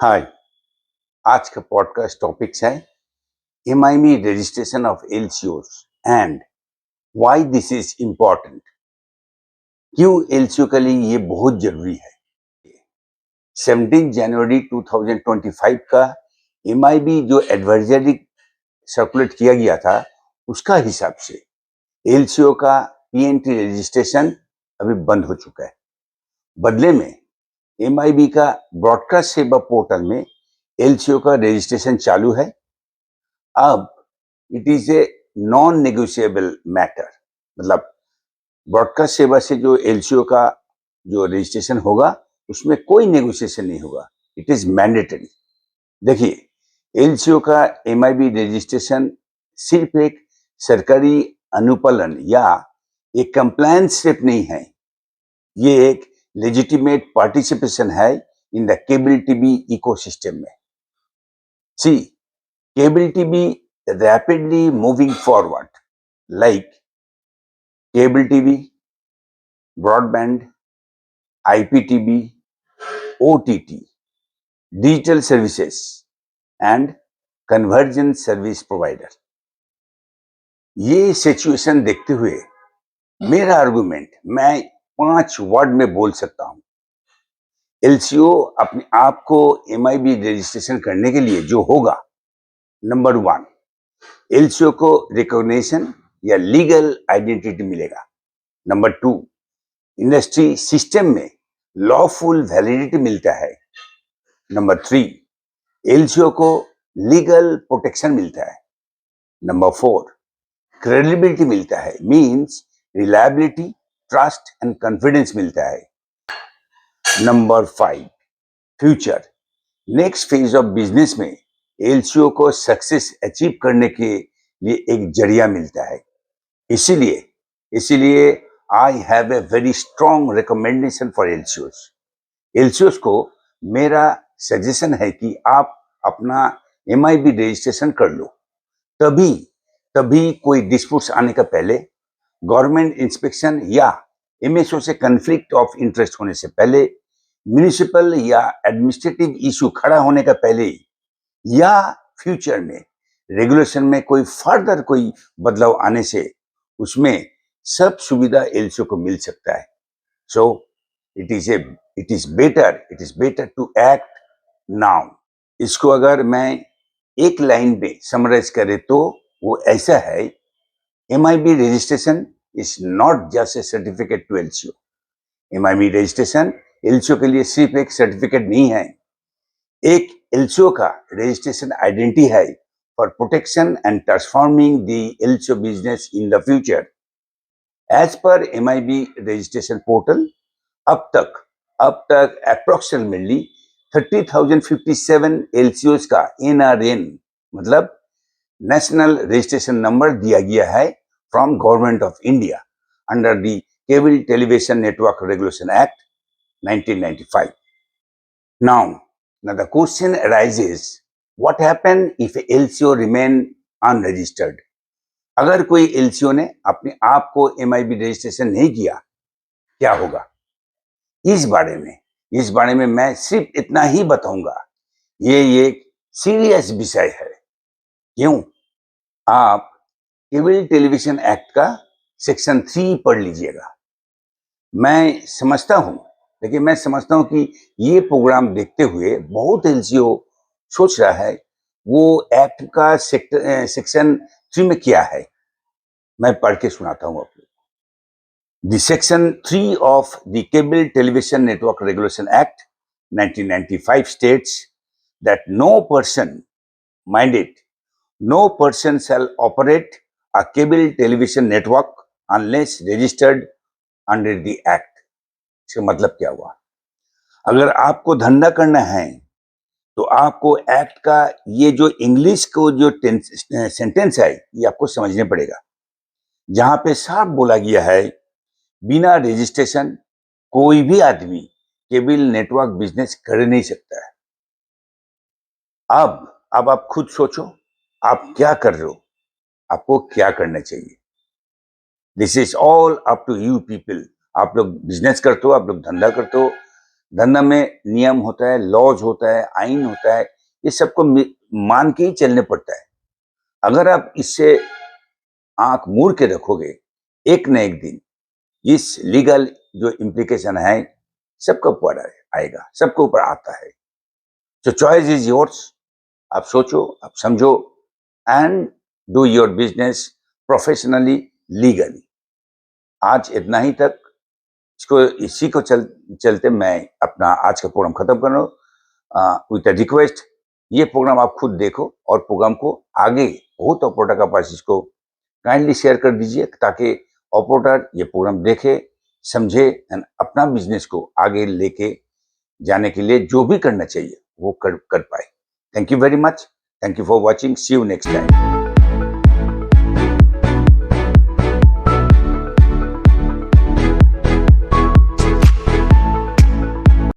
हाय। आज का podcast topics है MIB registration of LCOs and why this is important. क्यों एलसीओ के लिए ये बहुत जरूरी है। 17 जनवरी 2025 का एमआईबी जो एडवाइजरी सर्कुलेट किया गया था उसका हिसाब से एलसीओ का पीएनटी रजिस्ट्रेशन अभी बंद हो चुका है। बदले में एमआईबी का ब्रॉडकास्ट सेवा पोर्टल में एलसीओ का रजिस्ट्रेशन चालू है। अब it is a non negotiable matter, मतलब ब्रॉडकास्ट सेवा से जो एलसीओ का जो रजिस्ट्रेशन होगा उसमें कोई नेगोशिएशन नहीं होगा, इट इज मैंडेटरी। देखिए, एलसीओ का एमआईबी रजिस्ट्रेशन सिर्फ एक सरकारी अनुपालन या एक कंप्लायंस स्टेप नहीं है, ये एक लेजिटिमेट पार्टिसिपेशन है in the cable TV ecosystem में। सी, cable TV rapidly moving forward, like cable TV, broadband, IPTV, OTT, digital services, and convergent service provider. ये सिचुएशन देखते हुए मेरा आर्गुमेंट मैं 5 वर्ड में बोल सकता हूं। एलसीओ अपने आप को एमआईबी रजिस्ट्रेशन करने के लिए जो होगा, नंबर 1, एलसीओ को रिकॉग्निशन या लीगल आइडेंटिटी मिलेगा। नंबर 2, इंडस्ट्री सिस्टम में लॉफुल वैलिडिटी मिलता है। नंबर 3, एलसीओ को लीगल प्रोटेक्शन मिलता है। नंबर 4, क्रेडिबिलिटी मिलता है, means reliability, trust and confidence मिलता है। Number 5, future next phase of business में एलसीओ को सक्सेस अचीव करने के लिए एक जरिया मिलता है। इसीलिए I have a very strong recommendation for एलसीओस। एलसीओस को मेरा सजेशन है कि आप अपना एमआईबी रजिस्ट्रेशन कर लो। तभी कोई डिस्प्यूट्स आने का पहले, गवर्नमेंट इंस्पेक्शन या एमएसओ से कन्फ्लिक्ट ऑफ इंटरेस्ट होने से पहले, म्युनिसिपल या एडमिनिस्ट्रेटिव इशू खड़ा होने का पहले, या फ्यूचर में रेगुलेशन में कोई फर्दर कोई बदलाव आने से उसमें सब सुविधा एलसीओ को मिल सकता है। So it is better to act now. इसको अगर मैं एक लाइन में समराइज करे तो वो ऐसा है, MIB registration is not just a certificate to LCO. MIB registration LCO के लिए सिर्फ एक सर्टिफिकेट नहीं है, एक एलसीओ का रजिस्ट्रेशन आइडेंटिटी है for protection and transforming the LCO business in the future. As per MIB registration portal, अब तक अप्रोक्सीमेटली 30,057 एलसीओस का एनआरएन, मतलब नेशनल रजिस्ट्रेशन नंबर दिया गया है from government of India under the cable television network regulation act 1995. Now the question arises, what happen if LCO remain unregistered? अगर कोई LCO ने अपने आप को एमआईबी रजिस्ट्रेशन नहीं किया, क्या होगा? इस बारे में मैं सिर्फ इतना ही बताऊंगा। ये एक सीरियस विषय है। क्यों? आप केबल टेलीविजन एक्ट का सेक्शन 3 पढ़ लीजिएगा। मैं समझता हूं कि ये प्रोग्राम देखते हुए बहुत एलसीओ सोच रहा है वो एक्ट का सेक्शन 3 में क्या है। मैं पढ़ के सुनाता हूं आपको। The Section 3 of the Cable Television Network Regulation Act 1995 states that no person shall operate a cable television network unless registered under the act. इसका मतलब क्या हुआ? अगर आपको धंधा करना है तो आपको एक्ट का ये जो इंग्लिश को जो सेंटेंस है ये आपको समझने पड़ेगा, जहां पे साफ बोला गया है बिना रजिस्ट्रेशन कोई भी आदमी केबल नेटवर्क बिजनेस कर नहीं सकता है। अब आप खुद सोचो, आप क्या कर रहे हो, आपको क्या करना चाहिए। This is all up to you people. आप लोग बिजनेस करते हो, आप लोग धंधा करते हो, धंधा में नियम होता है, लॉज होता है, आइन होता है, ये सबको मान के ही चलने पड़ता है। अगर आप इससे आंख मूड़ के रखोगे, एक न एक दिन इस लीगल जो इम्प्लीकेशन है सबके ऊपर आएगा, सबके ऊपर आता है। तो चॉइस इज योर्स। आप सोचो, आप समझो and do your business professionally, legally. आज इतना ही तक। इसी को चलते मैं अपना आज का प्रोग्राम खत्म कर रहा हूँ विथ अ रिक्वेस्ट। ये प्रोग्राम आप खुद देखो और प्रोग्राम को आगे बहुत ऑपरेटर का पास इसको काइंडली शेयर कर दीजिए, ताकि ऑपरेटर ये प्रोग्राम देखे, समझे एंड अपना बिजनेस को आगे लेके जाने के लिए जो भी करना चाहिए वो कर पाए। Thank you very much. Thank you for watching. See you next time.